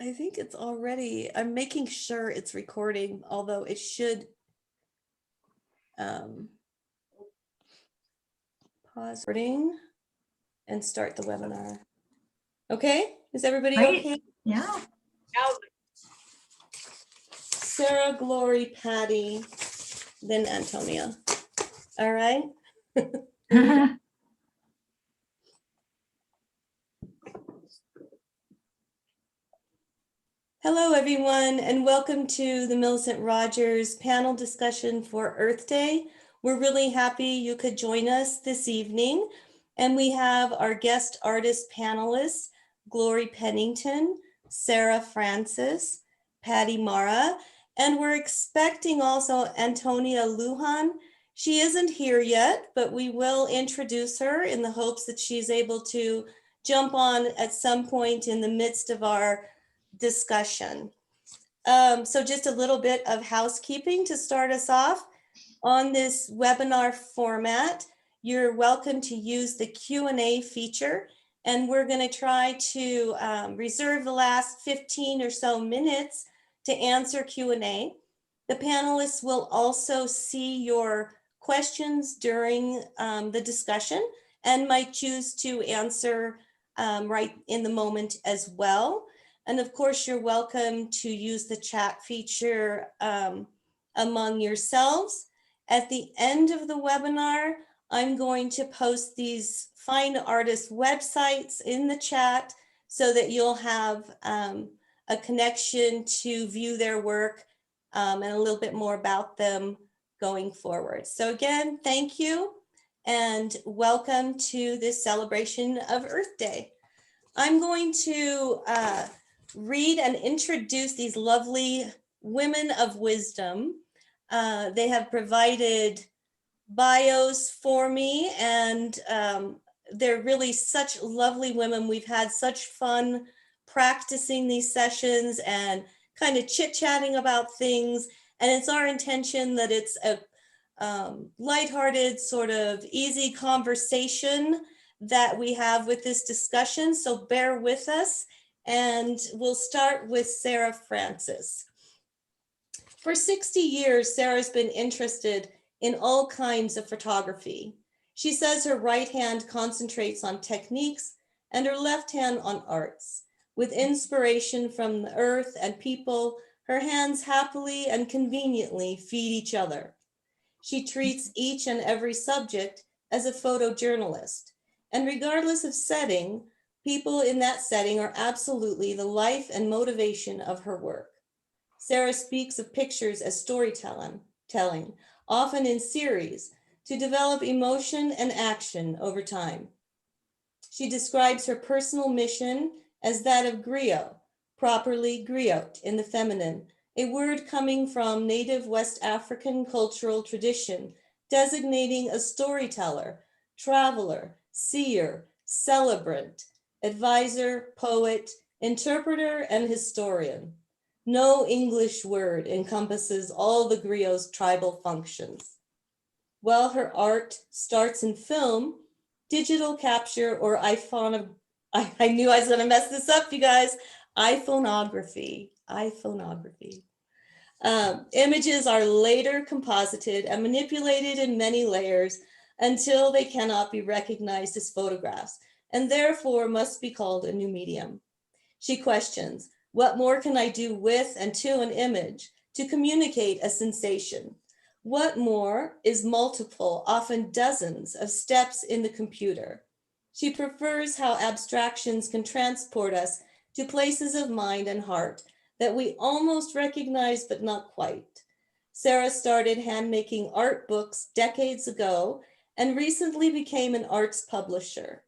I think it's already, I'm making sure it's recording, although it should pause recording and start the webinar. Okay, is everybody okay? Yeah. Sara, Glory, Patty, then Antonia. All right. Hello, everyone, and welcome to the Millicent Rogers panel discussion for Earth Day. We're really happy you could join us this evening. And we have our guest artist panelists, Glory Penington, Sara Francis, Patty Mara, and we're expecting also Antonia Lujan. She isn't here yet, but we will introduce her in the hopes that she's able to jump on at some point in the midst of our discussion. So just a little bit of housekeeping to start us off. On this webinar format, you're welcome to use the Q&A feature, and we're going to try to reserve the last 15 or so minutes to answer Q&A. The panelists will also see your questions during the discussion and might choose to answer right in the moment as well. And of course, you're welcome to use the chat feature among yourselves. At the end of the webinar, I'm going to post these fine artist websites in the chat so that you'll have a connection to view their work and a little bit more about them going forward. So again, thank you and welcome to this celebration of Earth Day. I'm going to read and introduce these lovely women of wisdom. They have provided bios for me, and they're really such lovely women. We've had such fun practicing these sessions and kind of chit-chatting about things, and it's our intention that it's a lighthearted, sort of easy conversation that we have with this discussion, so bear with us. And we'll start with Sara Francis. For 60 years, Sara's been interested in all kinds of photography. She says her right hand concentrates on techniques and her left hand on arts. With inspiration from the earth and people, her hands happily and conveniently feed each other. She treats each and every subject as a photojournalist, and regardless of setting, people in that setting are absolutely the life and motivation of her work. Sara speaks of pictures as storytelling, often in series, to develop emotion and action over time. She describes her personal mission as that of griot, properly griot in the feminine, a word coming from native West African cultural tradition, designating a storyteller, traveler, seer, celebrant, advisor, poet, interpreter, and historian. No English word encompasses all the griot's tribal functions. While her art starts in film, digital capture, or iPhone, I knew I was going to mess this up, you guys, iPhoneography. Images are later composited and manipulated in many layers until they cannot be recognized as photographs, and therefore must be called a new medium. She questions, what more can I do with and to an image to communicate a sensation? What more is multiple, often dozens of steps in the computer? She prefers how abstractions can transport us to places of mind and heart that we almost recognize, but not quite. Sara started handmaking art books decades ago and recently became an arts publisher.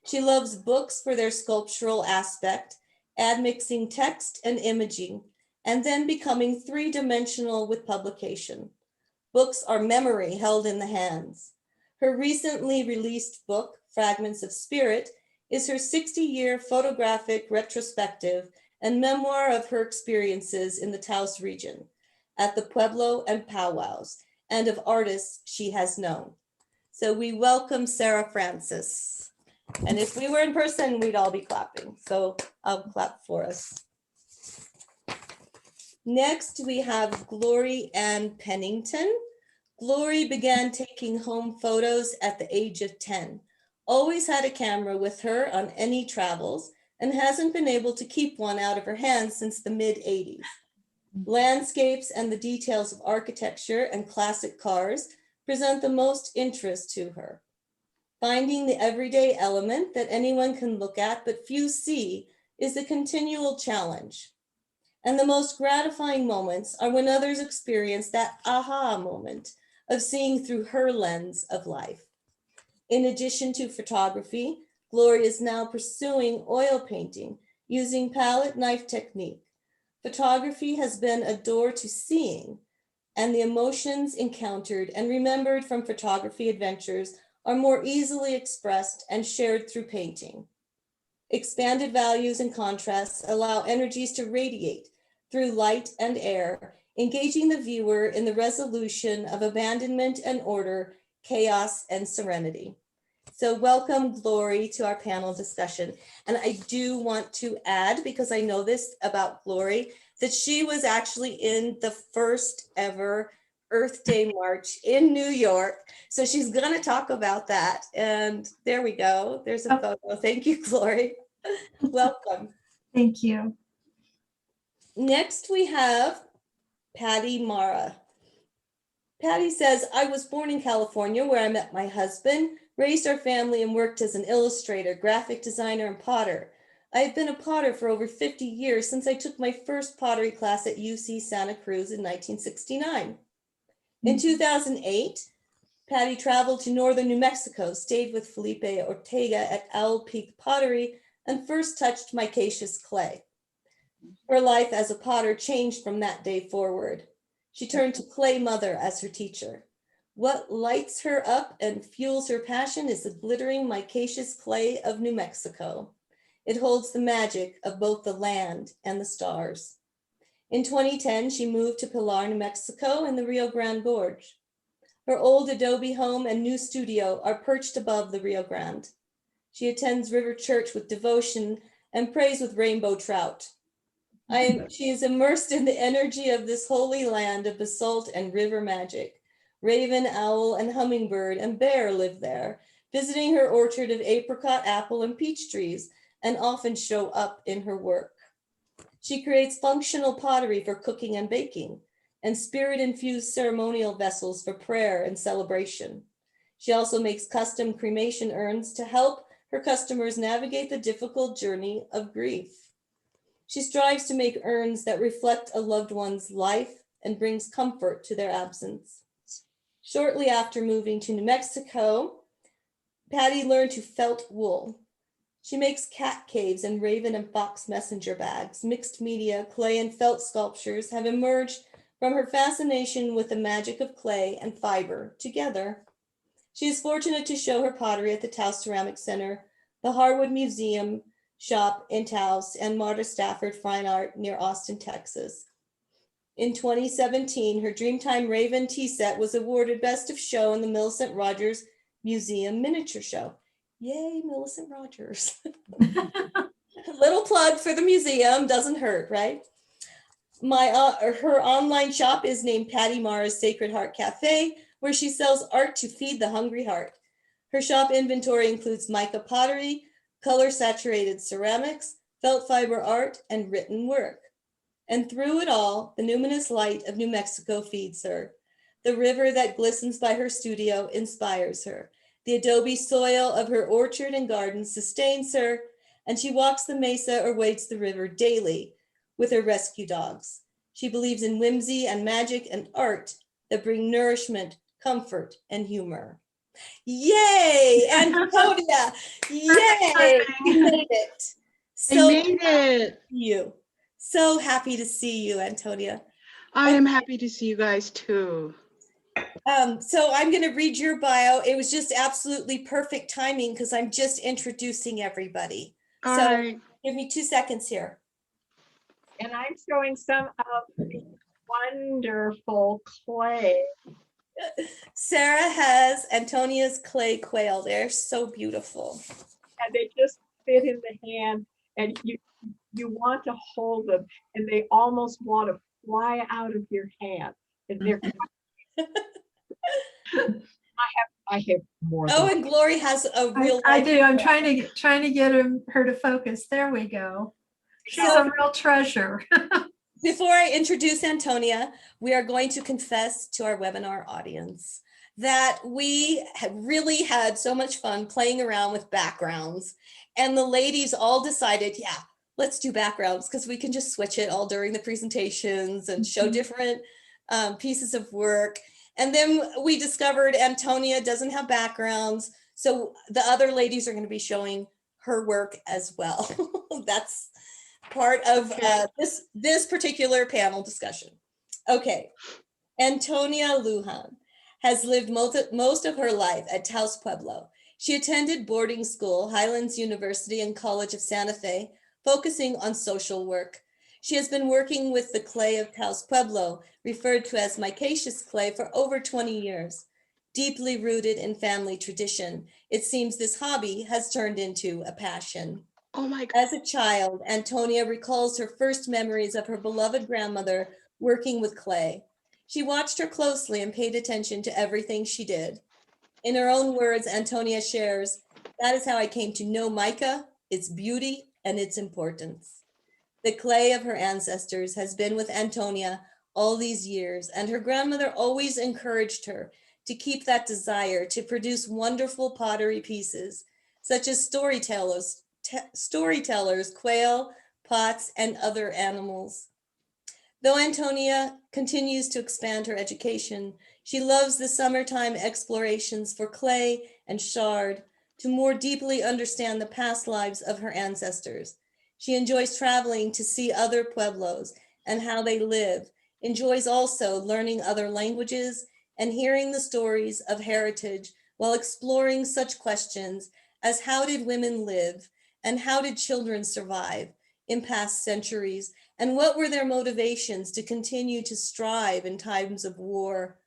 She loves books for their sculptural aspect, admixing text and imaging, and then becoming three-dimensional with publication. Books are memory held in the hands. Her recently released book, Fragments of Spirit, is her 60-year photographic retrospective and memoir of her experiences in the Taos region, at the Pueblo and powwows, and of artists she has known. So we welcome Sara Francis. And if we were in person, we'd all be clapping. So I'll clap for us. Next, we have Gourley and Penington. Gourley began taking home photos at the age of 10, always had a camera with her on any travels, and hasn't been able to keep one out of her hands since the mid-'80s. Landscapes and the details of architecture and classic cars present the most interest to her. Finding the everyday element that anyone can look at but few see is a continual challenge. And the most gratifying moments are when others experience that aha moment of seeing through her lens of life. In addition to photography, Gourley is now pursuing oil painting using palette knife technique. Photography has been a door to seeing, and the emotions encountered and remembered from photography adventures are more easily expressed and shared through painting. Expanded values and contrasts allow energies to radiate through light and air, engaging the viewer in the resolution of abandonment and order, chaos and serenity. So welcome, Gourley, to our panel discussion. And I do want to add, because I know this about Gourley, that she was actually in the first ever Earth Day March in New York. So she's going to talk about that. And there we go. There's a photo. Thank you, Gourley. Welcome. Thank you. Next, we have Patty Mara. Patty says, I was born in California where I met my husband, raised our family, and worked as an illustrator, graphic designer, and potter. I have been a potter for over 50 years since I took my first pottery class at UC Santa Cruz in 1969. In 2008, Patty traveled to northern New Mexico, stayed with Felipe Ortega at Owl Peak Pottery, and first touched micaceous clay. Her life as a potter changed from that day forward. She turned to Clay Mother as her teacher. What lights her up and fuels her passion is the glittering micaceous clay of New Mexico. It holds the magic of both the land and the stars. In 2010, she moved to Pilar, New Mexico in the Rio Grande Gorge. Her old adobe home and new studio are perched above the Rio Grande. She attends River Church with devotion and prays with rainbow trout. She is immersed in the energy of this holy land of basalt and river magic. Raven, owl, and hummingbird and bear live there, visiting her orchard of apricot, apple, and peach trees, and often show up in her work. She creates functional pottery for cooking and baking, and spirit-infused ceremonial vessels for prayer and celebration. She also makes custom cremation urns to help her customers navigate the difficult journey of grief. She strives to make urns that reflect a loved one's life and brings comfort to their absence. Shortly after moving to New Mexico, Patty learned to felt wool. She makes cat caves and raven and fox messenger bags. Mixed media, clay, and felt sculptures have emerged from her fascination with the magic of clay and fiber together. She is fortunate to show her pottery at the Taos Ceramic Center, the Harwood Museum shop in Taos, and Marta Stafford Fine Art near Austin, Texas. In 2017, her Dreamtime Raven tea set was awarded Best of Show in the Millicent Rogers Museum Miniature Show. Yay, Millicent Rogers. A little plug for the museum, doesn't hurt, right? Her online shop is named Patty Mara's Sacred Heart Cafe, where she sells art to feed the hungry heart. Her shop inventory includes mica pottery, color-saturated ceramics, felt fiber art, and written work. And through it all, the numinous light of New Mexico feeds her. The river that glistens by her studio inspires her. The adobe soil of her orchard and garden sustains her, and she walks the mesa or wades the river daily with her rescue dogs. She believes in whimsy and magic and art that bring nourishment, comfort, and humor. Yay, Antonia! Yay, you made it. I made it. You. So happy to see you, Antonia. I am happy to see you guys too. So I'm going to read your bio. It was just absolutely perfect timing because I'm just introducing everybody. All so right. Give me 2 seconds here. And I'm showing some of the wonderful clay. Sara has Antonia's clay quail. They're so beautiful. And they just fit in the hand, and you want to hold them, and they almost want to fly out of your hand. And they're, I have more Oh, than and Glory has a real I life. do. I'm trying to get her to focus. There we go. She's So- a real treasure. Before I introduce Antonia, we are going to confess to our webinar audience that we had really had so much fun playing around with backgrounds. And the ladies all decided, yeah, let's do backgrounds because we can just switch it all during the presentations and show different pieces of work. And then we discovered Antonia doesn't have backgrounds. So the other ladies are going to be showing her work as well. That's part of Okay. this particular panel discussion. Okay, Antonia Lujan has lived most of her life at Taos Pueblo. She attended boarding school, Highlands University and College of Santa Fe, focusing on social work. She has been working with the clay of Taos Pueblo, referred to as micaceous clay, for over 20 years. Deeply rooted in family tradition, it seems this hobby has turned into a passion. Oh my God. As a child, Antonia recalls her first memories of her beloved grandmother working with clay. She watched her closely and paid attention to everything she did. In her own words, Antonia shares, "That is how I came to know mica, its beauty, and its importance." The clay of her ancestors has been with Antonia all these years, and her grandmother always encouraged her to keep that desire to produce wonderful pottery pieces, such as storytellers, quail, pots, and other animals. Though Antonia continues to expand her education, she loves the summertime explorations for clay and shard to more deeply understand the past lives of her ancestors. She enjoys traveling to see other pueblos and how they live, enjoys also learning other languages and hearing the stories of heritage while exploring such questions as how did women live and how did children survive in past centuries, and what were their motivations to continue to strive in times of war.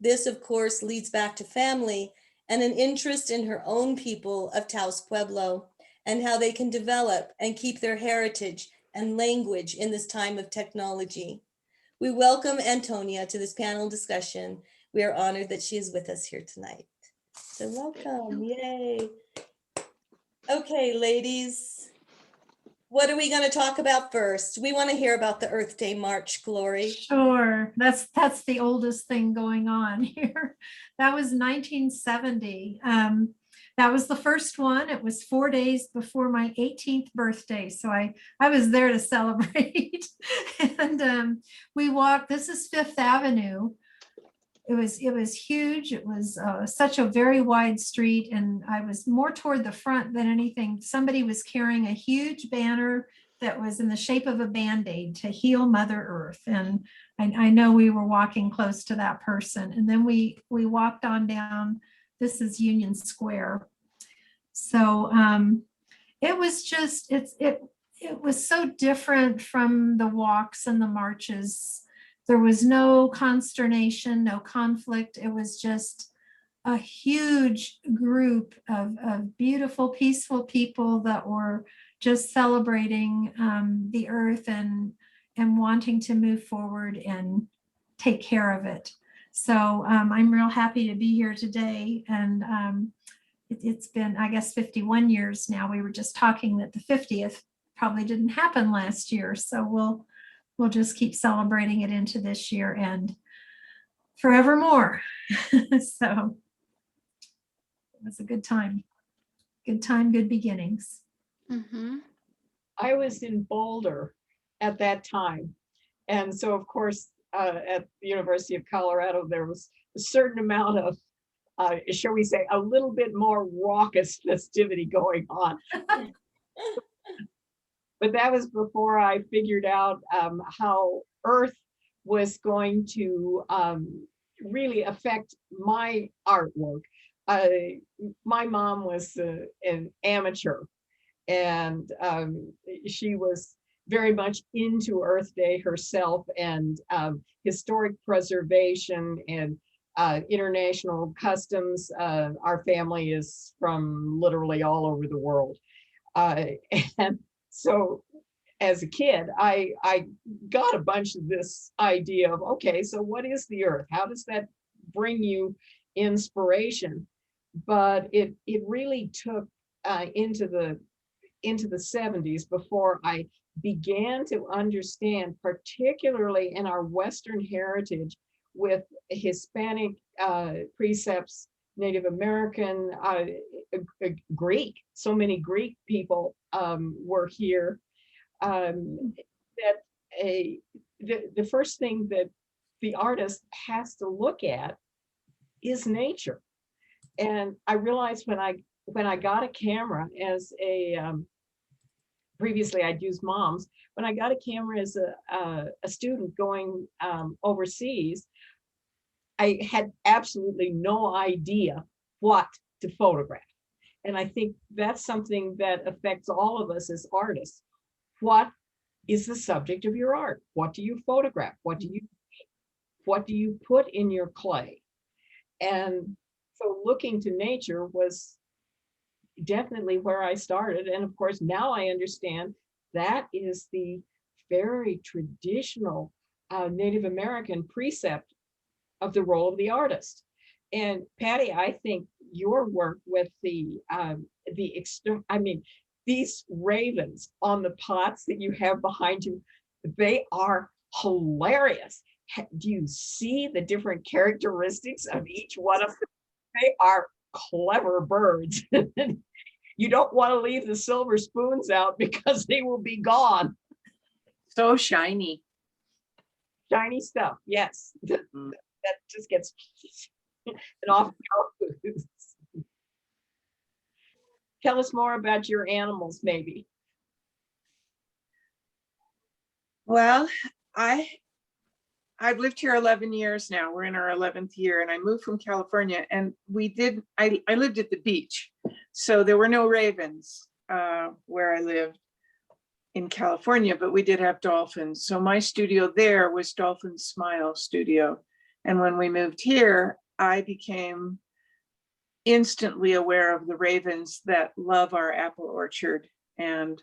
This, of course, leads back to family and an interest in her own people of Taos Pueblo and how they can develop and keep their heritage and language in this time of technology. We welcome Antonia to this panel discussion. We are honored that she is with us here tonight. So welcome, yay. Okay, ladies, what are we going to talk about first? We want to hear about the Earth Day March, Glory. Sure. That's the oldest thing going on here. That was 1970. That was the first one. It was 4 days before my 18th birthday. So I was there to celebrate. And we walked, this is Fifth Avenue. It was huge. It was such a very wide street, and I was more toward the front than anything. Somebody was carrying a huge banner that was in the shape of a Band-Aid to heal Mother Earth, and I know we were walking close to that person. And then we walked on down. This is Union Square. So it was just it was so different from the walks and the marches. There was no consternation, no conflict. It was just a huge group of beautiful, peaceful people that were just celebrating the earth and wanting to move forward and take care of it. So I'm real happy to be here today. And it's been, I guess, 51 years now. We were just talking that the 50th probably didn't happen last year. So we'll just keep celebrating it into this year and forevermore. So it was a good time, good beginnings. Mhm. I was in Boulder at that time. And so, of course, at the University of Colorado, there was a certain amount of, shall we say, a little bit more raucous festivity going on. But that was before I figured out how Earth was going to really affect my artwork. My mom was an amateur, and she was very much into Earth Day herself and historic preservation and international customs. Our family is from literally all over the world. And so as a kid, I got a bunch of this idea of, okay, so what is the earth? How does that bring you inspiration? But it really took into the 70s before I began to understand, particularly in our Western heritage with Hispanic precepts, Native American, Greek, so many Greek people were here, that the first thing that the artist has to look at is nature. And I realized when I got a camera as a previously I'd used moms. When I got a camera as a student going overseas, I had absolutely no idea what to photograph. And I think that's something that affects all of us as artists. What is the subject of your art? What do you photograph? What do you put in your clay? And so looking to nature was definitely where I started. And of course, now I understand that is the very traditional Native American precept of the role of the artist. And Patty, I think your work with these ravens on the pots that you have behind you, they are hilarious. Do you see the different characteristics of each one of them? They are clever birds. You don't want to leave the silver spoons out because they will be gone. So shiny. Shiny stuff, yes. That just gets and off it goes. Tell us more about your animals, maybe. Well, I've lived here 11 years now. We're in our 11th year, and I moved from California, and I lived at the beach. So there were no ravens where I lived in California, but we did have dolphins. So my studio there was Dolphin Smile Studio. And when we moved here, I became instantly aware of the ravens that love our apple orchard and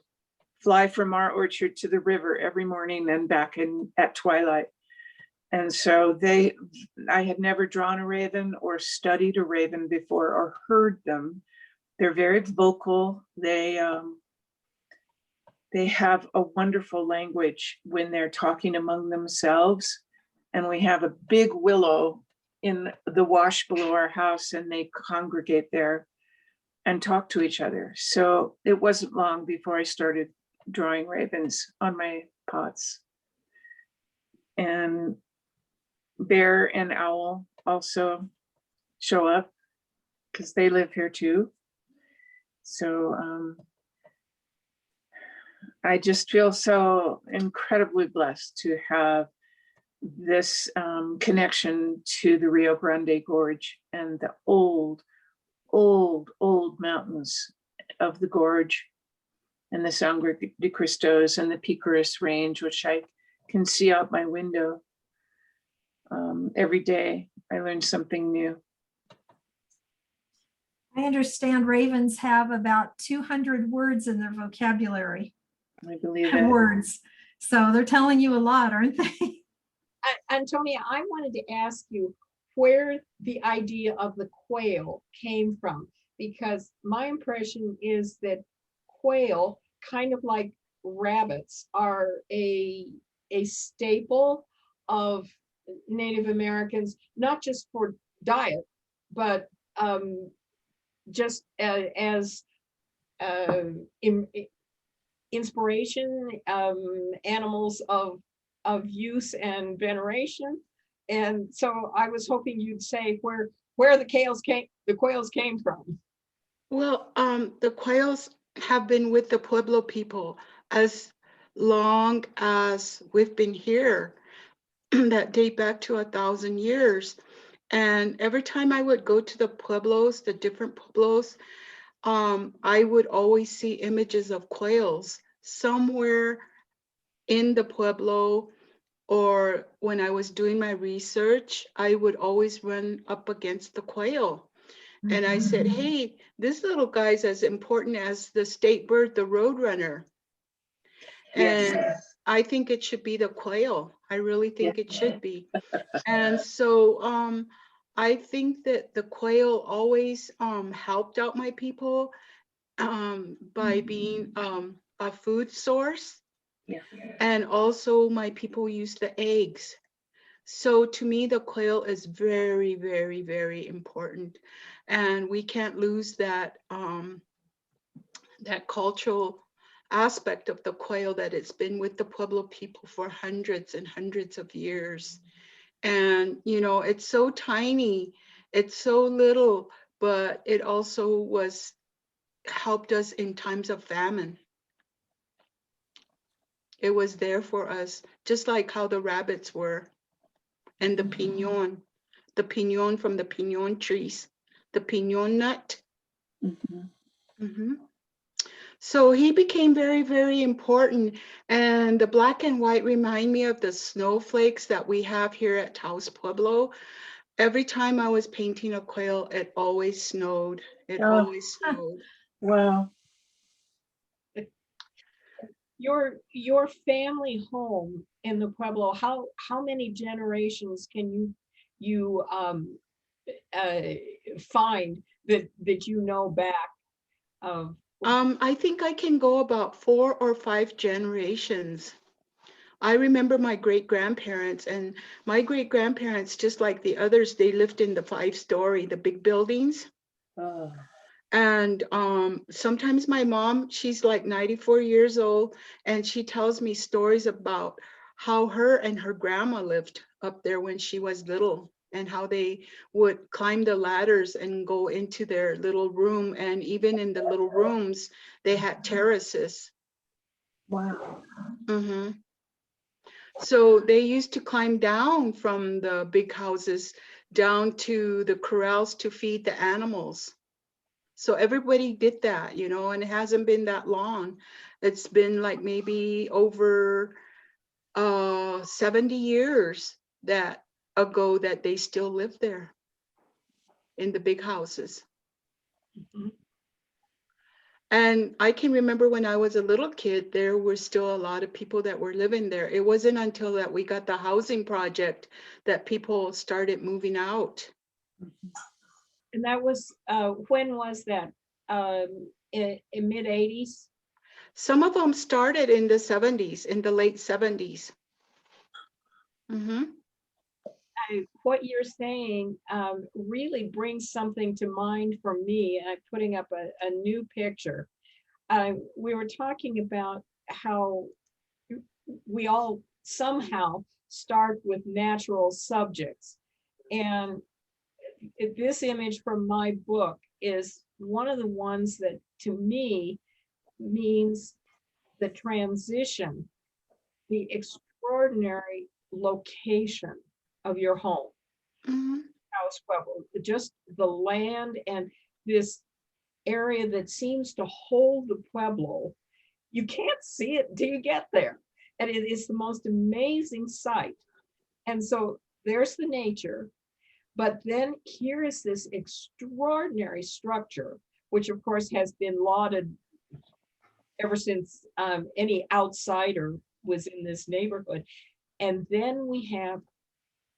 fly from our orchard to the river every morning and back at twilight. And so I had never drawn a raven or studied a raven before or heard them. They're very vocal. They have a wonderful language when they're talking among themselves. And we have a big willow in the wash below our house, and they congregate there and talk to each other. So it wasn't long before I started drawing ravens on my pots. And bear and owl also show up because they live here too. So I just feel so incredibly blessed to have this connection to the Rio Grande Gorge and the old mountains of the gorge, and the Sangre de Cristos and the Picaris Range, which I can see out my window. Every day I learn something new. I understand ravens have about 200 words in their vocabulary. I believe it. Words. So they're telling you a lot, aren't they? Antonia, I wanted to ask you where the idea of the quail came from, because my impression is that quail, kind of like rabbits, are a staple of Native Americans, not just for diet, but just as inspiration, animals of use and veneration. And so I was hoping you'd say where the quails came from. Well, the quails have been with the Pueblo people as long as we've been here, that date back to 1,000 years. And every time I would go to the pueblos, the different pueblos, I would always see images of quails somewhere in the pueblo, or when I was doing my research, I would always run up against the quail. And I said, hey, this little guy's as important as the state bird, the roadrunner. Yes. And I think it should be the quail. I really think it should be. And so I think that the quail always helped out my people by being a food source. Yeah. And also my people use the eggs. So to me, the quail is very, very, very important. And we can't lose that that cultural aspect of the quail, that it's been with the Pueblo people for hundreds and hundreds of years. And, you know, it's so tiny, it's so little, but it also was helped us in times of famine. It was there for us, just like how the rabbits were, and the pinon from the pinon trees, the pinon nut. Mhm. Mhm. So he became very, very important. And the black and white remind me of the snowflakes that we have here at Taos Pueblo. Every time I was painting a quail, it always snowed. It Oh. always snowed. Wow. Your family home in the Pueblo, how many generations can you find that you know back of? I think I can go about 4 or 5 generations. I remember my great-grandparents, and my great-grandparents, just like the others, they lived in the 5-story, the big buildings. Oh. And sometimes my mom, she's like 94 years old, and she tells me stories about how her and her grandma lived up there when she was little, and how they would climb the ladders and go into their little room. And even in the little rooms, they had terraces. Wow. Mhm. So they used to climb down from the big houses down to the corrals to feed the animals. So everybody did that, you know, and it hasn't been that long. It's been like maybe over 70 years that ago that they still live there in the big houses. Mhm. And I can remember when I was a little kid, there were still a lot of people that were living there. It wasn't until that we got the housing project that people started moving out. And that was when was that? In mid 80s? Some of them started in the 70s, in the late 70s. Mm-hmm. What you're saying really brings something to mind for me. I'm putting up a new picture. We were talking about how we all somehow start with natural subjects. And this image from my book is one of the ones that to me means the transition, the extraordinary location of your home, Mm-hmm. Taos Pueblo, just the land and this area that seems to hold the Pueblo. You can't see it till you get there. And it is the most amazing sight. And so there's the nature, but then here is this extraordinary structure, which of course has been lauded ever since any outsider was in this neighborhood. And then we have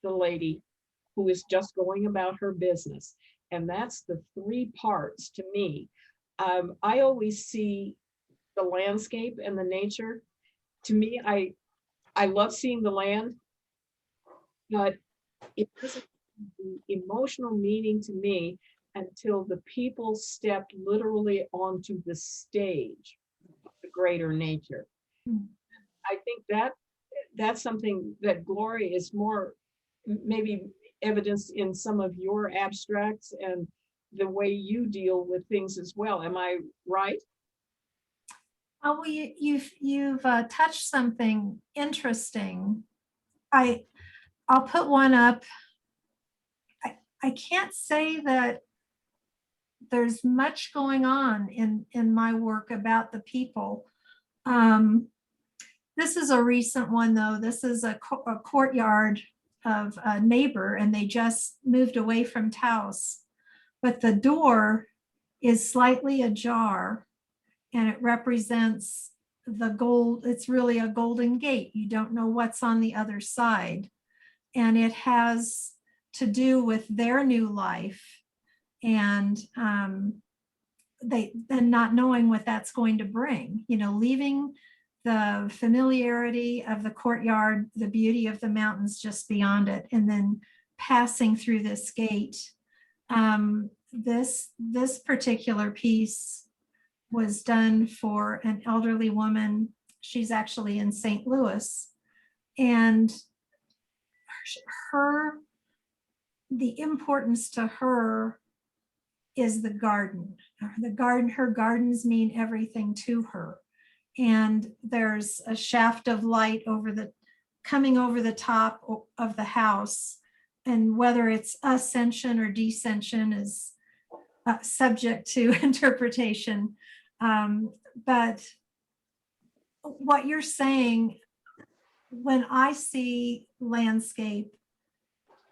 the lady who is just going about her business. And that's the 3 parts to me. I always see the landscape and the nature. To me, I love seeing the land, but it doesn't have the emotional meaning to me until the people stepped literally onto the stage of the greater nature. I think that's something that Glory is more maybe evidenced in some of your abstracts and the way you deal with things as well. Am I right? Oh, well, you've touched something interesting. I'll put one up. I can't say that there's much going on in my work about the people. This is a recent one, though. This is a courtyard of a neighbor, and they just moved away from Taos. But the door is slightly ajar, and it represents the gold, it's really a golden gate. You don't know what's on the other side. And it has to do with their new life and not knowing what that's going to bring, leaving the familiarity of the courtyard, the beauty of the mountains just beyond it, and then passing through this gate. This particular piece was done for an elderly woman. She's actually in St. Louis, and the importance to her is the garden. Her gardens mean everything to her. And there's a shaft of light coming over the top of the house. And whether it's ascension or descension is subject to interpretation. But what you're saying, when I see landscape,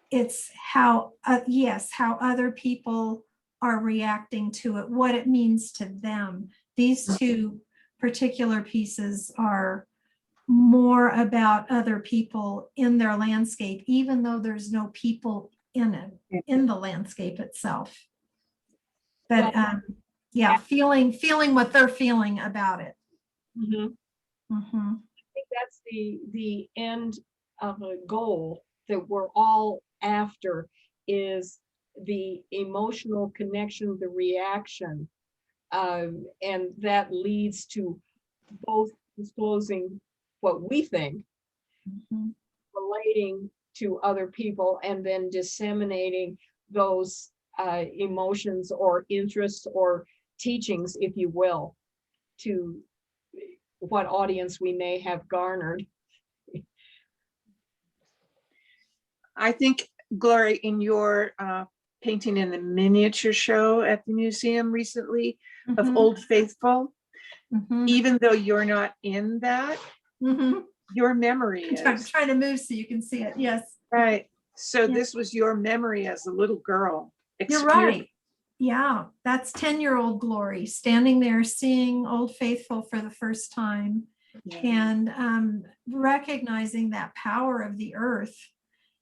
it's how other people are reacting to it, what it means to them. These two particular pieces are more about other people in their landscape, even though there's no people in it, in the landscape itself. But feeling what they're feeling about it. I think that's the end of a goal that we're all after, is the emotional connection, the reaction, and that leads to both disclosing what we think, relating to other people, and then disseminating those emotions or interests or teachings, if you will, to what audience we may have garnered. I think, Gloria, in your painting in the miniature show at the museum recently of Old Faithful, even though you're not in that, your memory is. I'm trying to move so you can see it. Yes. Right. So this was your memory as a little girl. You're right. Yeah, that's 10-year-old Glory standing there seeing Old Faithful for the first time, and recognizing that power of the earth.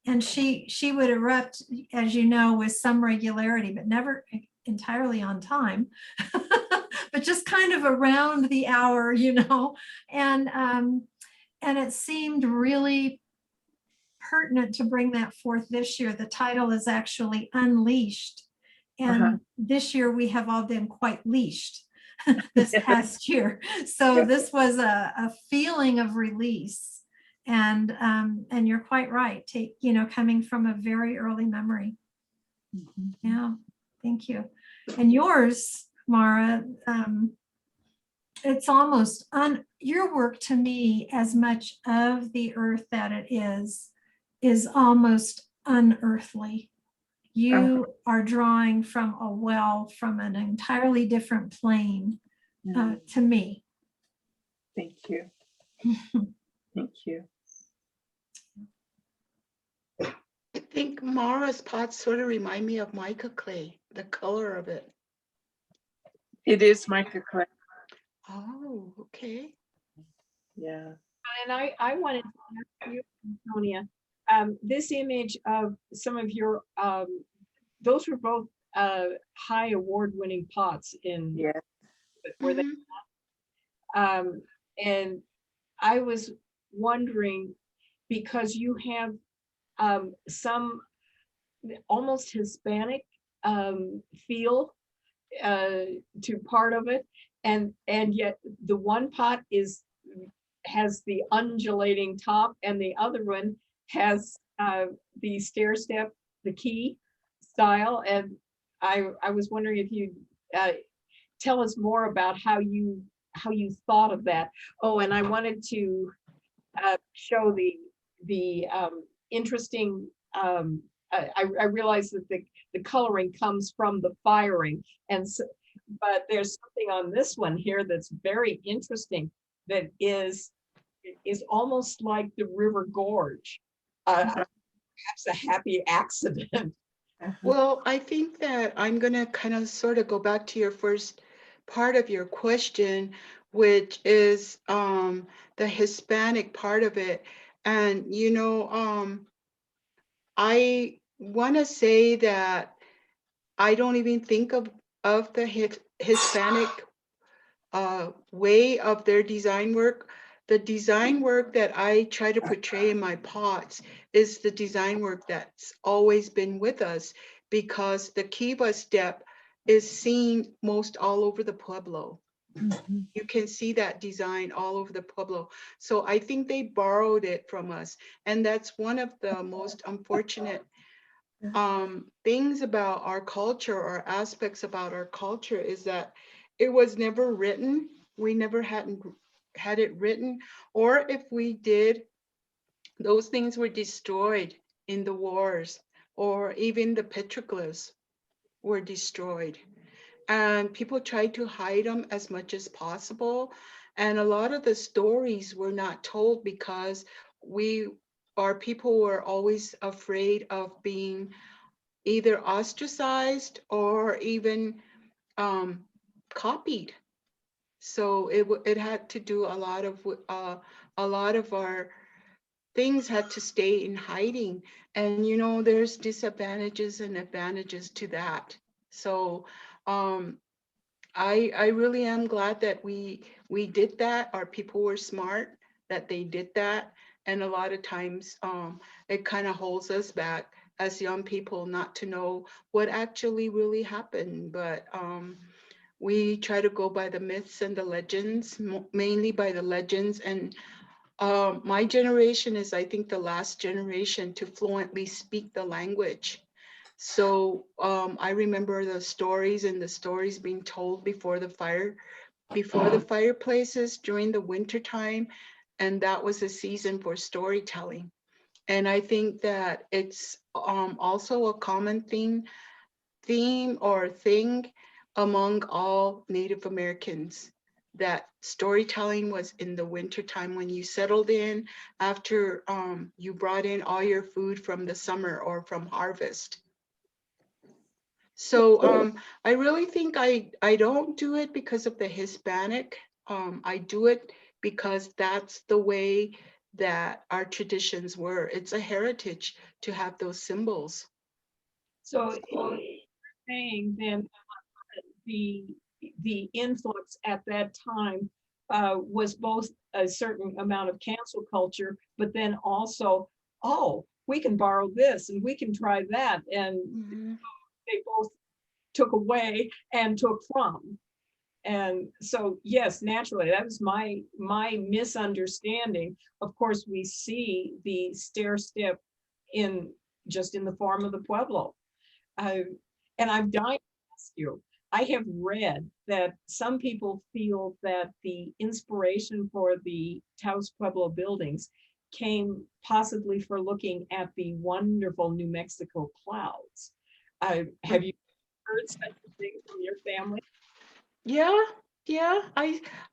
And she would erupt, as you know, with some regularity, but never entirely on time, but just kind of around the hour, and it seemed really pertinent to bring that forth this year. The title is actually Unleashed. And this year we have all been quite leashed this past year. So this was a feeling of release. And you're quite right. Coming from a very early memory. Yeah, thank you. And yours, Mara, it's almost your work to me, as much of the earth that it is almost unearthly. You are drawing from a well, from an entirely different plane to me. Thank you. Thank you. I think Mara's pots sort of remind me of mica clay, the color of it. It is mica clay. Oh, okay. Yeah. And I wanted to ask you, Antonia, this image of some of your, those were both high award-winning pots in, were they? And I was wondering, because you have some almost Hispanic feel to part of it, and yet the one pot has the undulating top, and the other one has the stair step, the key style. And I was wondering if you'd tell us more about how you thought of that. Oh, and I wanted to show the interesting, I realized that the coloring comes from the firing, and so, but there's something on this one here that's very interesting, that is almost like the river gorge. Perhaps a happy accident. Well, I think that I'm going to kind of sort of go back to your first part of your question, which is the Hispanic part of it. And, you know, I want to say that I don't even think of the Hispanic way of their design work. The design work that I try to portray in my pots is the design work that's always been with us, because the kiva step is seen most all over the Pueblo. Mhm. You can see that design all over the Pueblo. So I think they borrowed it from us. And that's one of the most unfortunate things about our culture, or aspects about our culture, is that it was never written. We never had it written, or if we did, those things were destroyed in the wars, or even the petroglyphs were destroyed. And people tried to hide them as much as possible. And a lot of the stories were not told because our people were always afraid of being either ostracized or even copied. So it had to do a lot of our things had to stay in hiding. And you know, there's disadvantages and advantages to that. So I really am glad that we did that. Our people were smart that they did that. And a lot of times it kind of holds us back as young people not to know what actually really happened. But we try to go by the myths and the legends, mainly by the legends. And my generation is, I think, the last generation to fluently speak the language. So I remember the stories being told before the fireplaces during the winter time. And that was a season for storytelling. And I think that it's also a common theme or thing among all Native Americans, that storytelling was in the wintertime when you settled in after you brought in all your food from the summer or from harvest. So I really think I don't do it because of the Hispanic. I do it because that's the way that our traditions were. It's a heritage to have those symbols. So saying then the the influx at that time was both a certain amount of cancel culture, but then also, oh, we can borrow this and we can try that. And Mhm. they both took away and took from. And so, yes, naturally, that was my misunderstanding. Of course, we see the stair step in just in the form of the Pueblo. Uh, and I'm dying to ask you, I have read that some people feel that the inspiration for the Taos Pueblo buildings came possibly for looking at the wonderful New Mexico clouds. Have you heard such a thing from your family? Yeah, yeah.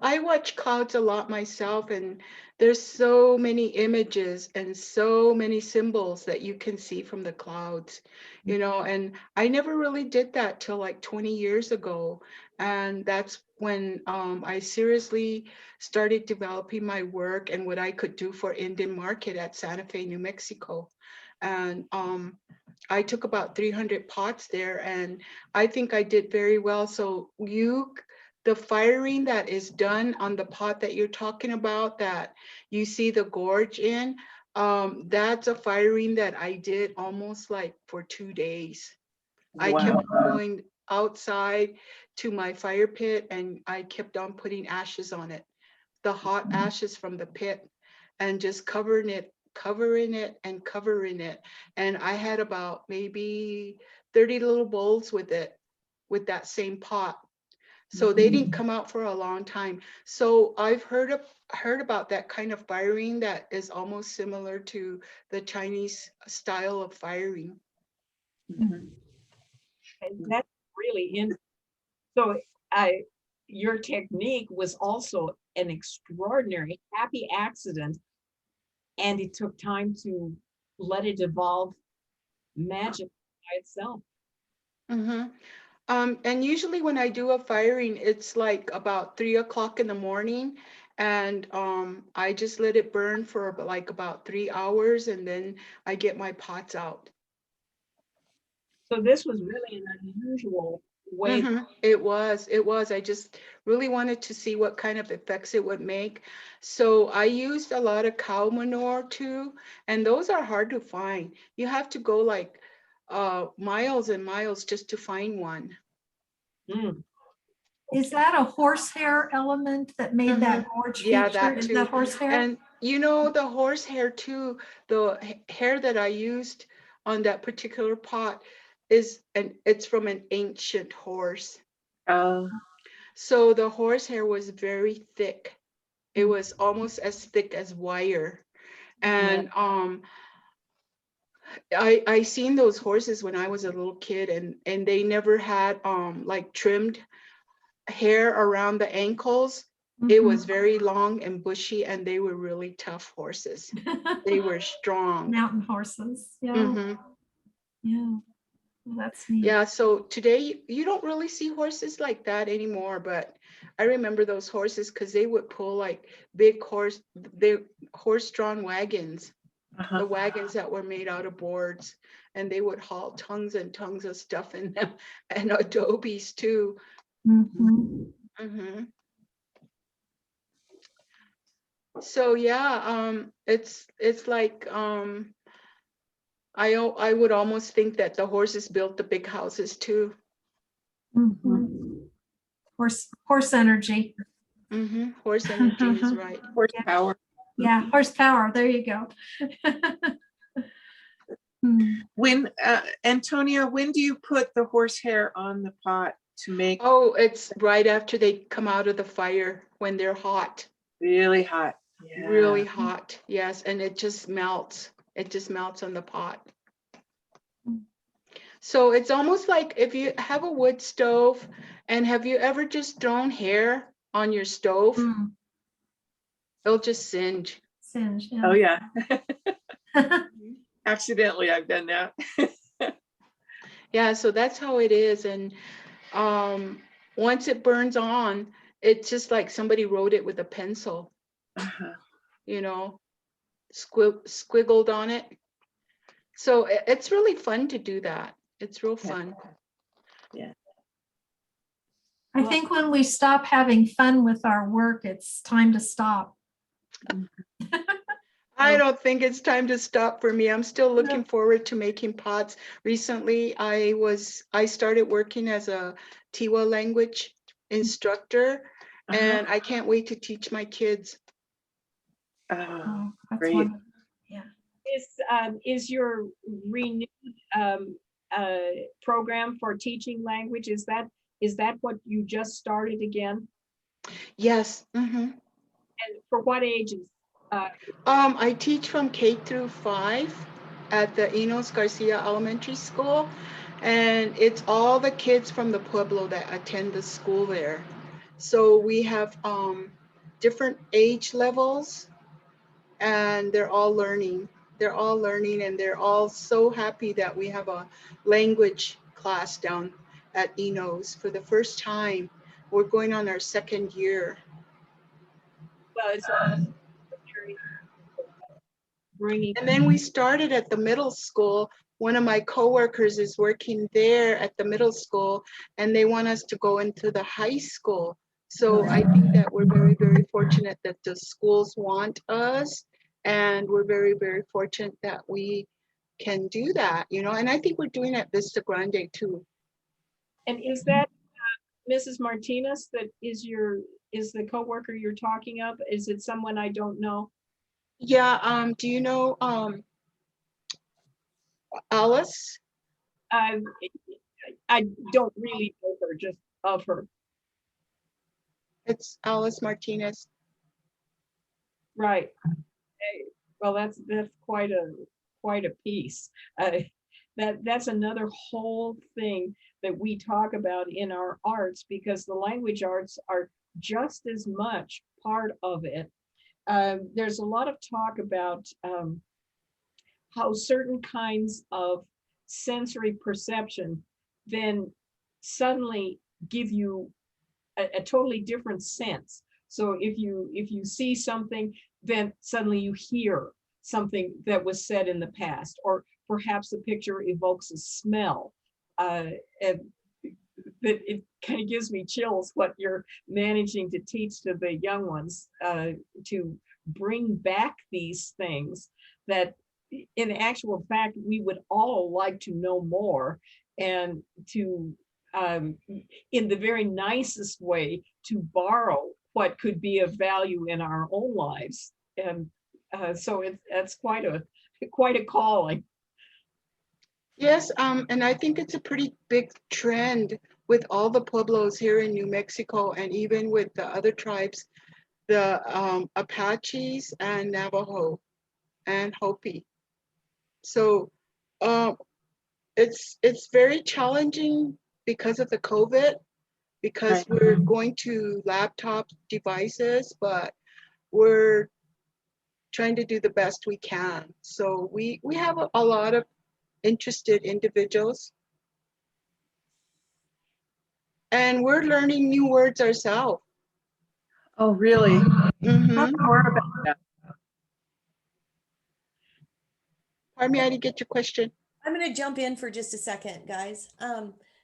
I watch clouds a lot myself, and there's so many images and so many symbols that you can see from the clouds, you know, and I never really did that till like 20 years ago. And that's when I seriously started developing my work and what I could do for Indian market at Santa Fe, New Mexico. And I took about 300 pots there, and I think I did very well. So the firing that is done on the pot that you're talking about, that you see the gorge in, that's a firing that I did almost like for 2 days. I kept Wow. going outside to my fire pit, and I kept on putting ashes on it, the hot ashes from the pit, and just covering it, and covering it. And I had about maybe 30 little bowls with it, with that same pot. So they didn't come out for a long time. So I've heard about that kind of firing that is almost similar to the Chinese style of firing. Mhm. And that's really interesting. So I, your technique was also an extraordinary happy accident, and it took time to let it evolve magic by itself. Mhm. And usually when I do a firing, it's like about 3 o'clock in the morning. And I just let it burn for like about 3 hours, and then I get my pots out. So this was really an unusual way. It was. I just really wanted to see what kind of effects it would make. So I used a lot of cow manure too, and those are hard to find. You have to go like miles and miles just to find one. Mm. Is that a horsehair element that made that gorge Yeah, feature? that Is too. that horsehair? And you know, the horsehair too, the hair that I used on that particular pot it's from an ancient horse. So the horsehair was very thick. It was almost as thick as wire. And I seen those horses when I was a little kid, and they never had like trimmed hair around the ankles. It was very long and bushy, and they were really tough horses. They were strong. Mountain horses. Yeah. Mm-hmm. Yeah. Well, that's neat. Yeah, so today you don't really see horses like that anymore, but I remember those horses because they would pull like big horse-drawn wagons, the wagons that were made out of boards, and they would haul tons and tons of stuff in them, and adobes too. So yeah, it's like I would almost think that the horses built the big houses too. Horse energy. Horse energy is right. Horsepower. Yeah, horsepower. There you go. When Antonia, when do you put the horsehair on the pot to make? Oh, it's right after they come out of the fire, when they're hot. Really hot. Yeah. Really hot, yes, and it just melts. It just melts on the pot. So it's almost like if you have a wood stove, and have you ever just thrown hair on your stove? It'll just singe. Singe. Yeah. Oh yeah. Accidentally, I've done that. Yeah, so that's how it is. And once it burns on, it's just like somebody wrote it with a pencil, you know, squiggled on it. So it's really fun to do that. It's real fun. Yeah. I think when we stop having fun with our work, it's time to stop. I don't think it's time to stop for me. I'm still looking forward to making pots. Recently, I started working as a Tiwa language instructor, and I can't wait to teach my kids. Oh, that's Great. wonderful. Yeah. Is your renewed program for teaching language, is that what you just started again? Yes. And for what ages? I teach from K through 5 at the Enos Garcia Elementary School, and it's all the kids from the Pueblo that attend the school there. So we have different age levels, and they're all learning. They're all learning, and they're all so happy that we have a language class down at Enos for the first time. We're going on our 2nd year. Well, it's bringing. And then we started at the middle school. One of my coworkers is working there at the middle school, and they want us to go into the high school. So I think that we're very, very fortunate that the schools want us, and we're very, very fortunate that we can do that, you know. And I think we're doing it at Vista Grande too. And is that Mrs. Martinez that is the coworker you're talking of? Is it someone I don't know? Yeah, do you know Alice? I don't really know her, just of her. It's Alice Martinez. Right. Well, that's quite a piece. That's another whole thing that we talk about in our arts, because the language arts are just as much part of it. There's a lot of talk about how certain kinds of sensory perception then suddenly give you a totally different sense. So if you see something, then suddenly you hear something that was said in the past, or perhaps a picture evokes a smell. And that it kind of gives me chills what you're managing to teach to the young ones, to bring back these things that in actual fact we would all like to know more, and to in the very nicest way to borrow what could be of value in our own lives. And so that's quite a calling. Yes, and I think it's a pretty big trend with all the pueblos here in New Mexico, and even with the other tribes, the Apaches and Navajo and Hopi. So it's very challenging because of the COVID, because Right. we're going to laptop devices, but we're trying to do the best we can. So we have a lot of interested individuals, and we're learning new words ourselves. Oh, really? Mm-hmm. Talk more about that. Pardon me, I didn't get your question. I'm going to jump in for just a second, guys.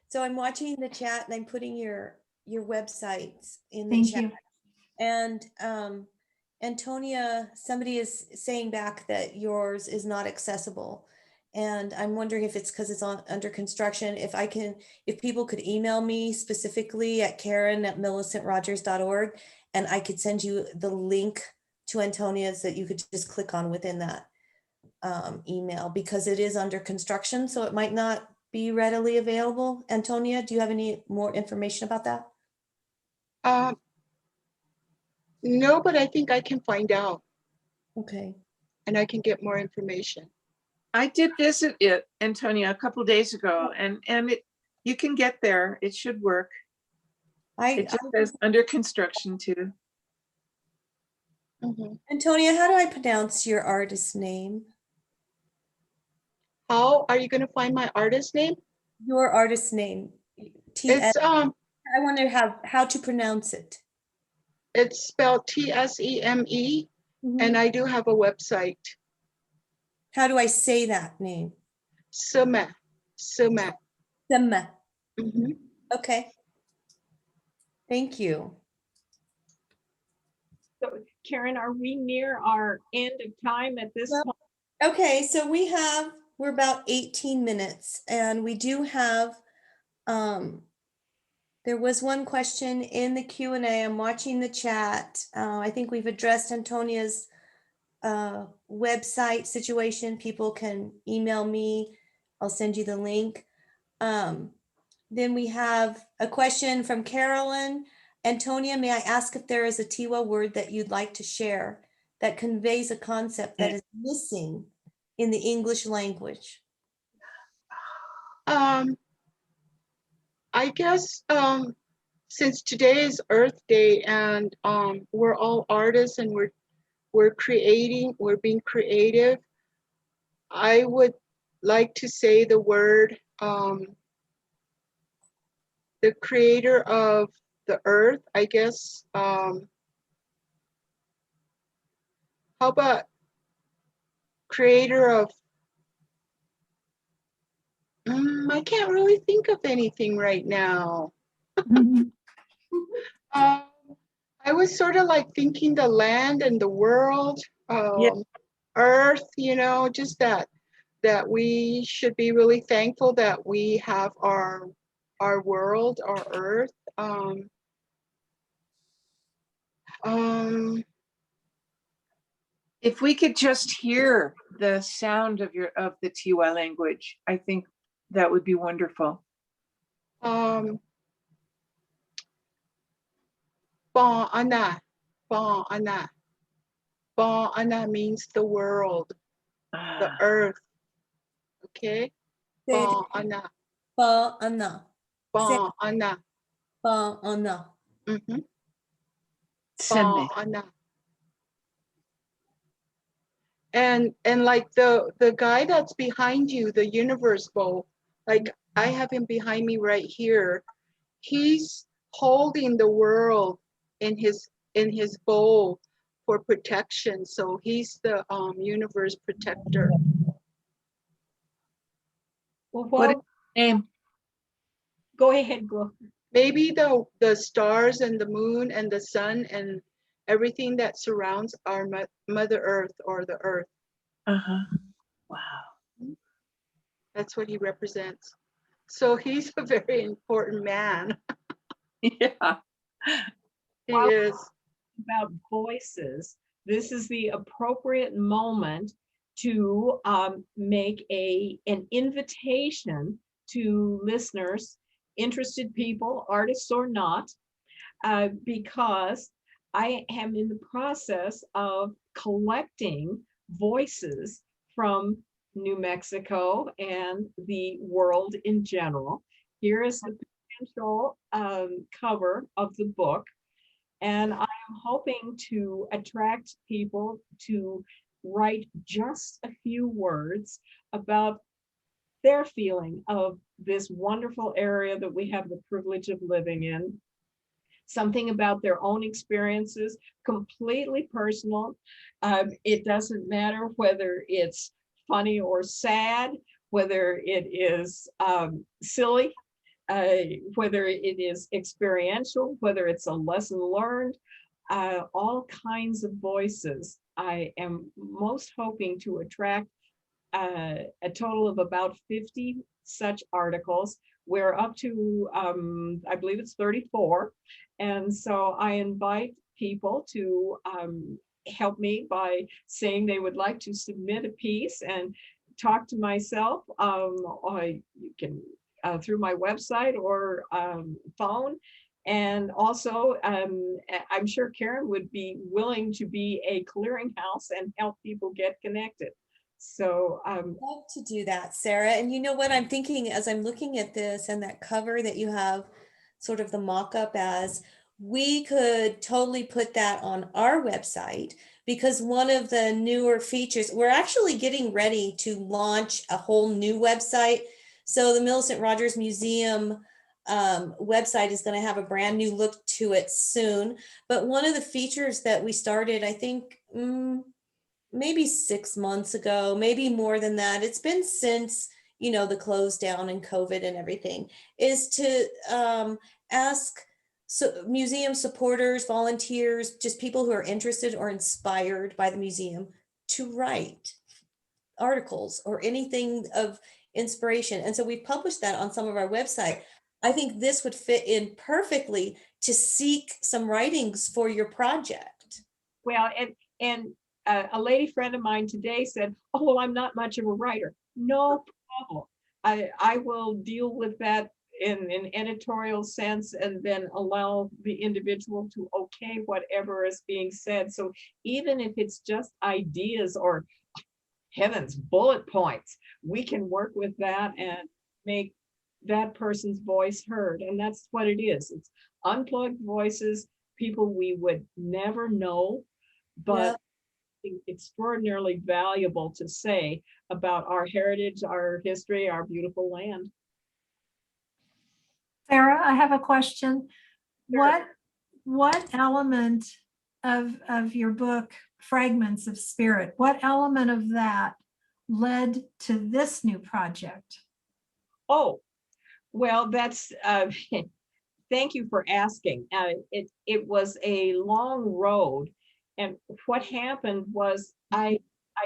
So I'm watching the chat and I'm putting your websites in the Thank chat. you. And Antonia, somebody is saying back that yours is not accessible. And I'm wondering if it's because it's under construction. If people could email me specifically at Karen@MillicentRogers.org, and I could send you the link to Antonia's that you could just click on within that email, because it is under construction, so it might not be readily available. Antonia, do you have any more information about that? No, but I think I can find out Okay. and I can get more information. I did visit it, Antonia, a couple days ago, and you can get there. It should work. It just says under construction too. Mm-hmm. Antonia, how do I pronounce your artist name? How are you going to find my artist name? Your artist name. It's I wonder how to pronounce it. it's spelled TSEME, and I do have a website. How do I say that name? Sumet. Sema. Mm-hmm. Okay. Thank you. So Karen, are we near our end of time at this point? Okay, so we're about 18 minutes, and we do have, there was one question in the Q&A. I'm watching the chat. I think we've addressed Antonia's website situation. People can email me. I'll send you the link. Then we have a question from Carolyn. Antonia, may I ask if there is a Tiwa word that you'd like to share that conveys a concept that is missing in the English language? I guess since today is Earth Day, and we're all artists and we're being creative, I would like to say the word the creator of the earth, I guess. How about creator of, I can't really think of anything right now. I was sort of like thinking the land and the world, earth, just that we should be really thankful that we have our world, our earth. If we could just hear the sound of the Tiwa language, I think that would be wonderful. Ba'ana, ba'ana. Ba'ana means the world, the earth. Okay? Ba'ana, Ba'ana. ba'ana. Ba'ana. Mm-hmm. Seme. Ba'ana. And like the guy that's behind you, the universe bowl, Like I have him behind me right here. He's holding the world in his bowl for protection. So he's the universe protector. Well, What is well, his name? go ahead, go. Maybe the stars and the moon and the sun and everything that surrounds our Mother Earth or the Earth. Uh-huh. Wow. That's what he represents. So he's a very important man. Yeah. He Wow. is. About voices, this is the appropriate moment to make an invitation to listeners, interested people, artists or not, because I am in the process of collecting voices from New Mexico and the world in general. Here is the potential cover of the book. And I am hoping to attract people to write just a few words about their feeling of this wonderful area that we have the privilege of living in. Something about their own experiences, completely personal. It doesn't matter whether it's funny or sad, whether it is silly, whether it is experiential, whether it's a lesson learned, all kinds of voices. I am most hoping to attract a total of about 50 such articles. We're up to, I believe it's 34. And so I invite people to help me by saying they would like to submit a piece and talk to myself. You can through my website or phone. And also, I'm sure Karen would be willing to be a clearinghouse and help people get connected. So Love to do that, Sarah. And you know what I'm thinking as I'm looking at this and that cover that you have sort of the mock-up as, we could totally put that on our website, because one of the newer features, we're actually getting ready to launch a whole new website. So the Millicent Rogers Museum website is going to have a brand new look to it soon. But one of the features that we started, I think, maybe 6 months ago, maybe more than that. It's been since, the close down and COVID and everything, is to ask museum supporters, volunteers, just people who are interested or inspired by the museum to write articles or anything of inspiration. And so we published that on some of our website. I think this would fit in perfectly to seek some writings for your project. well, and a lady friend of mine today said, "Oh, well, I'm not much of a writer." No problem. I will deal with that in an editorial sense and then allow the individual to okay whatever is being said. So even if it's just ideas or heavens, bullet points, we can work with that and make that person's voice heard. And that's what it is. It's unplugged voices, people we would never know, but extraordinarily valuable to say about our heritage, our history, our beautiful land. Sarah, I have a question. Sure. What element of your book, Fragments of Spirit, what element of that led to this new project? Oh, well, that's thank you for asking. It was a long road, and what happened was I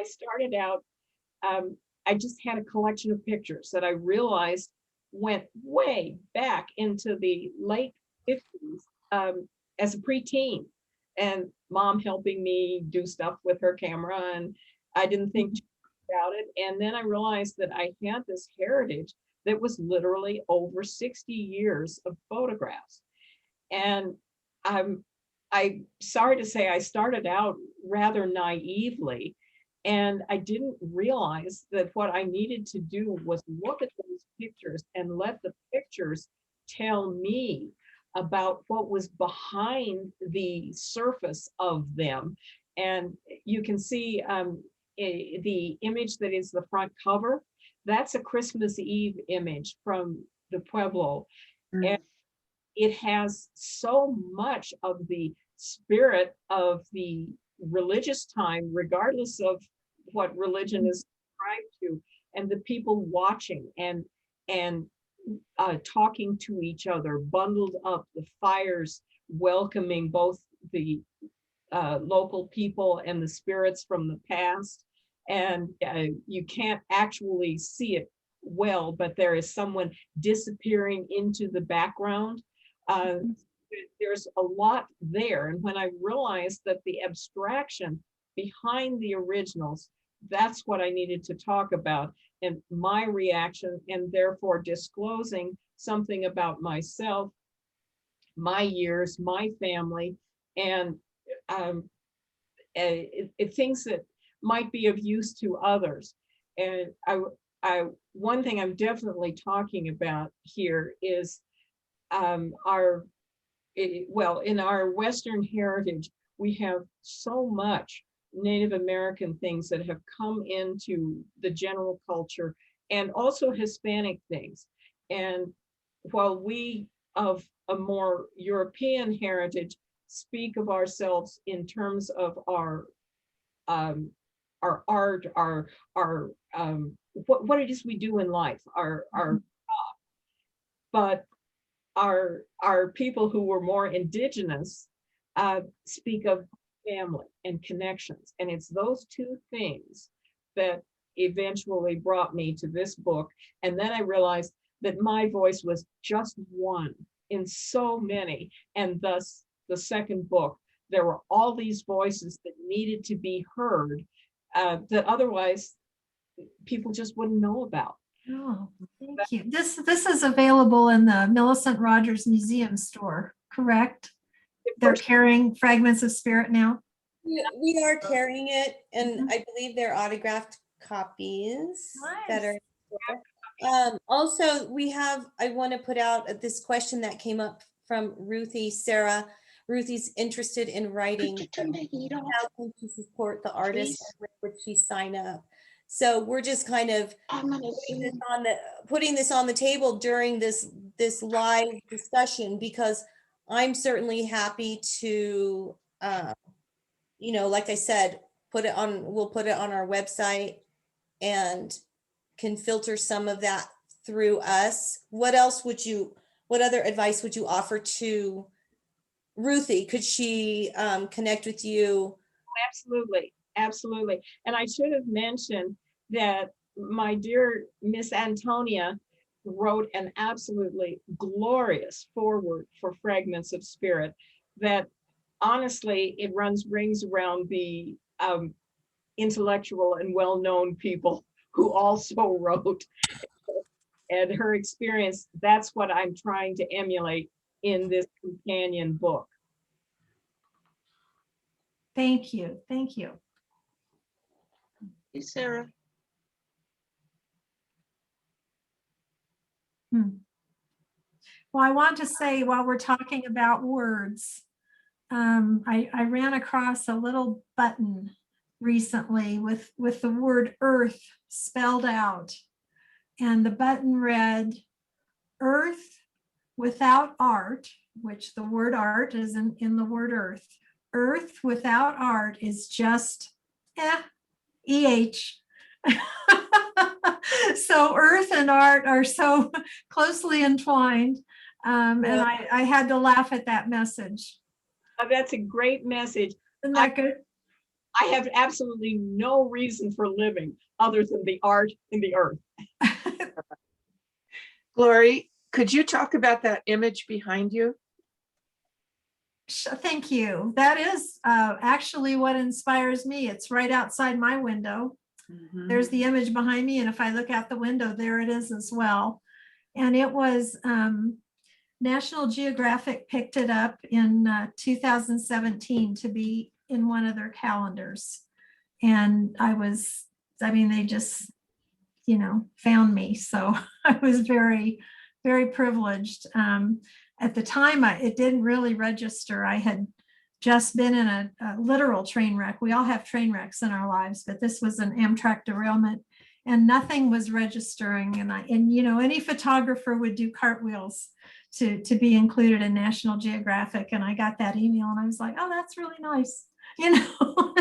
started out. I just had a collection of pictures that I realized went way back into the late 50s as a preteen, and mom helping me do stuff with her camera, and I didn't think too much about it. And then I realized that I had this heritage that was literally over 60 years of photographs. And I'm sorry to say I started out rather naively, and I didn't realize that what I needed to do was look at those pictures and let the pictures tell me about what was behind the surface of them. And you can see the image that is the front cover. that's a Christmas Eve image from the Pueblo. Mm. And it has so much of the spirit of the religious time, regardless of what religion is ascribed to, and the people watching and talking to each other, bundled up, the fires welcoming both the local people and the spirits from the past. And you can't actually see it well, but there is someone disappearing into the background. There's a lot there. And when I realized that the abstraction behind the originals, that's what I needed to talk about, and my reaction, and therefore disclosing something about myself, my years, my family, and things that might be of use to others. And one thing I'm definitely talking about here is in our Western heritage, we have so much Native American things that have come into the general culture, and also Hispanic things. And while we of a more European heritage speak of ourselves in terms of our art, what it is we do in life, but our people who were more indigenous speak of family and connections. And it's those two things that eventually brought me to this book. And then I realized that my voice was just one in so many. And thus the second book, there were all these voices that needed to be heard that otherwise people just wouldn't know about. Oh, thank you. This is available in the Millicent Rogers Museum store, correct? They're carrying Fragments of Spirit now? We are carrying it, and I believe they're autographed copies that are. Also, I want to put out this question that came up from Ruthie. Sara, Ruthie's interested in writing. How can she support the artist? And when would she sign up? So we're just kind of putting this on the table during this live discussion, because I'm certainly happy to, like I said, we'll put it on our website and can filter some of that through us. What other advice would you offer to Ruthie? Could she connect with you? Absolutely. Absolutely. And I should have mentioned that my dear Miss Antonia wrote an absolutely glorious foreword for Fragments of Spirit that honestly, it rings around the intellectual and well-known people who also wrote. And her experience, that's what I'm trying to emulate in this companion book. Thank you. Thank you. Hey, Sara. Well, I want to say, while we're talking about words, I ran across a little button recently with the word earth spelled out. And the button read, "Earth without art," which the word art is in the word earth. "Earth without art is just EH." So earth and art are so closely entwined. And I had to laugh at that message. That's a great message. Isn't that good? I have absolutely no reason for living other than the art in the earth. Glory, could you talk about that image behind you? Thank you. That is actually what inspires me. It's right outside my window. Mm-hmm. There's the image behind me, and if I look out the window, there it is as well. And it was National Geographic picked it up in 2017 to be in one of their calendars. And they just, found me. So I was very, very privileged. At the time, it didn't really register. I had just been in a literal train wreck. We all have train wrecks in our lives, but this was an Amtrak derailment and nothing was registering. And you know, any photographer would do cartwheels to be included in National Geographic. And I got that email and I was like, oh, that's really nice. You know,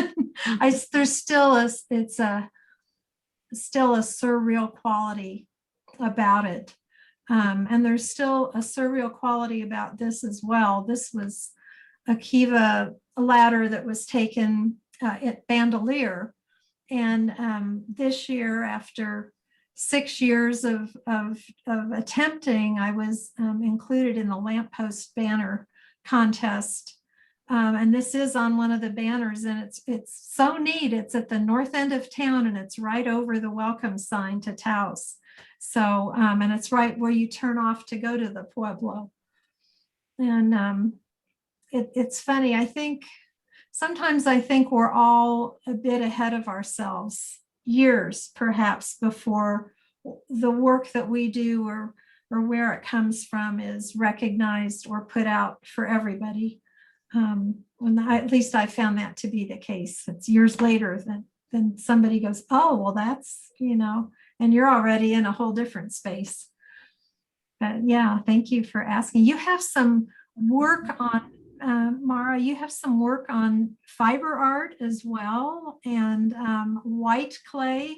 there's still still a surreal quality about it. And there's still a surreal quality about this as well. This was a Kiva ladder that was taken at Bandelier. And this year, after 6 years of attempting, I was included in the lamppost banner contest. And this is on one of the banners, and it's so neat. It's at the north end of town, and it's right over the welcome sign to Taos. So, and it's right where you turn off to go to the Pueblo. And it's funny. Sometimes I think we're all a bit ahead of ourselves, years perhaps before the work that we do or where it comes from is recognized or put out for everybody. At least I found that to be the case. It's years later then somebody goes, oh, well, that's, you know, and you're already in a whole different space. But yeah, thank you for asking. You have some work on, Mara, you have some work on fiber art as well, and white clay.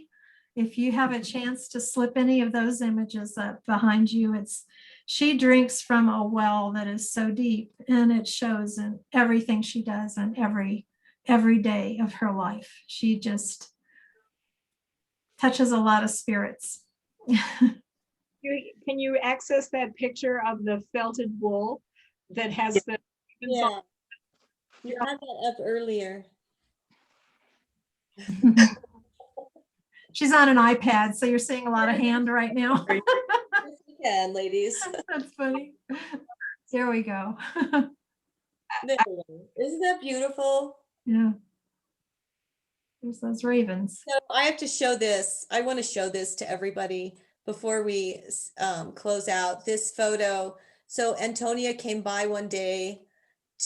If you have a chance to slip any of those images up behind you, she drinks from a well that is so deep, and it shows in everything she does and every day of her life. She just touches a lot of spirits. Can you access that picture of the felted wool that has the Yeah, you had that up earlier. She's on an iPad, so you're seeing a lot of hand right now. Yes, you can, ladies. That's funny. There we go. Isn't that beautiful? Yeah. There's those ravens. So I have to show this. I want to show this to everybody before we close out this photo. So Antonia came by one day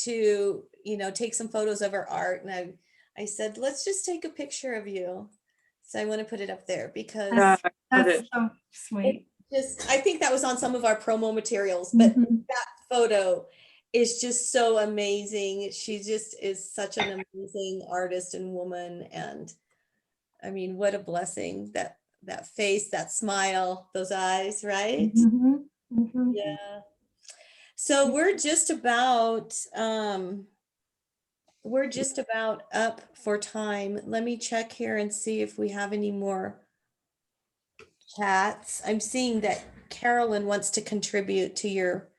to, you know, take some photos of her art. And I said, let's just take a picture of you. So I want to put it up there because That's so sweet. I think that was on some of our promo materials, but that photo is just so amazing. She just is such an amazing artist and woman. And I mean, what a blessing, that face, that smile, those eyes, right? Yeah. So we're just about up for time. Let me check here and see if we have any more chats. I'm seeing that Carolyn wants to contribute to your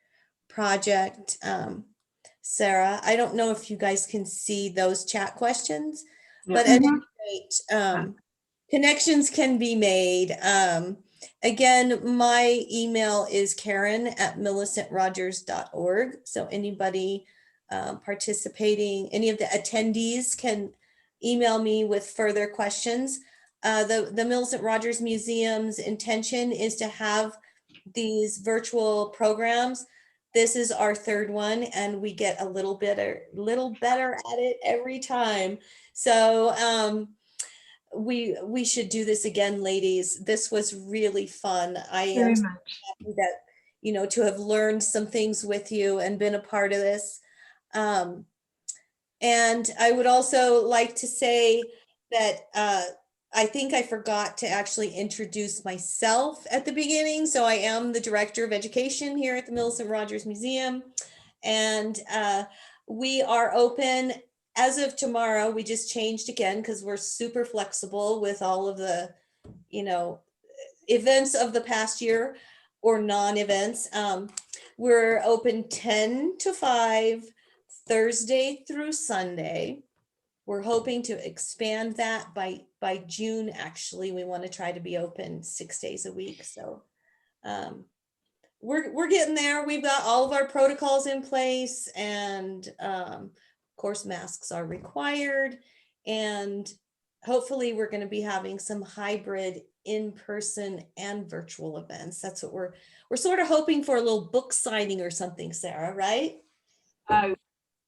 project. Sarah, I don't know if you guys can see those chat questions, but at any rate, connections can be made. Again, my email is karen@millicentrogers.org. So anybody participating, any of the attendees can email me with further questions. The Millicent Rogers Museum's intention is to have these virtual programs. This is our third one, and we get a little better at it every time. So we should do this again, ladies. This was really fun. I am so happy that, you know, to have learned some things with you and been a part of this. And I would also like to say that I think I forgot to actually introduce myself at the beginning. So I am the Director of Education here at the Millicent Rogers Museum. And we are open as of tomorrow. We just changed again because we're super flexible with all of the, you know, events of the past year or non-events. We're open 10 to 5, Thursday through Sunday. We're hoping to expand that by June. Actually, we want to try to be open 6 days a week. So we're getting there. We've got all of our protocols in place, and of course, masks are required. And hopefully, we're going to be having some hybrid in-person and virtual events. That's what we're sort of hoping for, a little book signing or something, Sarah, right?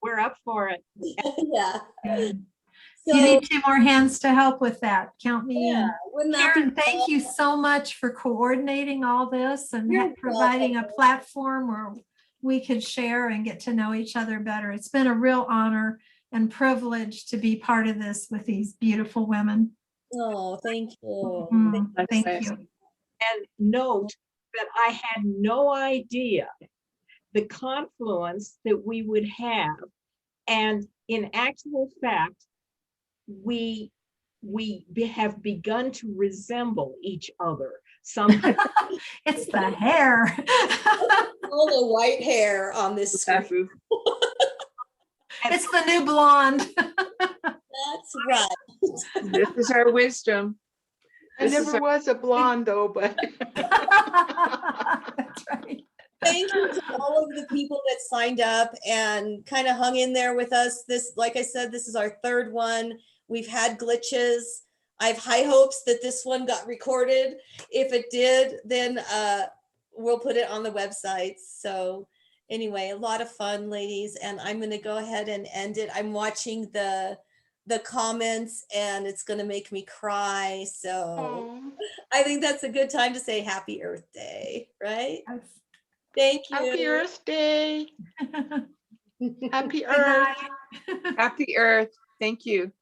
We're up for it. Yeah. You So, need 2 more hands to help with that. Count me yeah, in. wouldn't that be Karen, thank you so much for coordinating all this and You're providing a welcome. platform where we could share and get to know each other better. It's been a real honor and privilege to be part of this with these beautiful women. Oh, thank you. That's Thank nice. you. And note that I had no idea the confluence that we would have. And in actual fact, we have begun to resemble each other. Somehow. It's the hair. All the white hair on this screen. It's the new blonde. That's right. This is our wisdom. I This is never was a blonde though, but. That's right. Thank you to all of the people that signed up and kind of hung in there with us. This, like I said, this is our 3rd one. We've had glitches. I have high hopes that this one got recorded. If it did, then we'll put it on the website. So anyway, a lot of fun, ladies, and I'm going to go ahead and end it. I'm watching the comments and it's going to make me cry. So Oh, I think that's a good time to say Happy Earth Day, right? Yes. Thank you. Happy Earth Day. Happy Good Earth. night. Happy Earth. Thank you.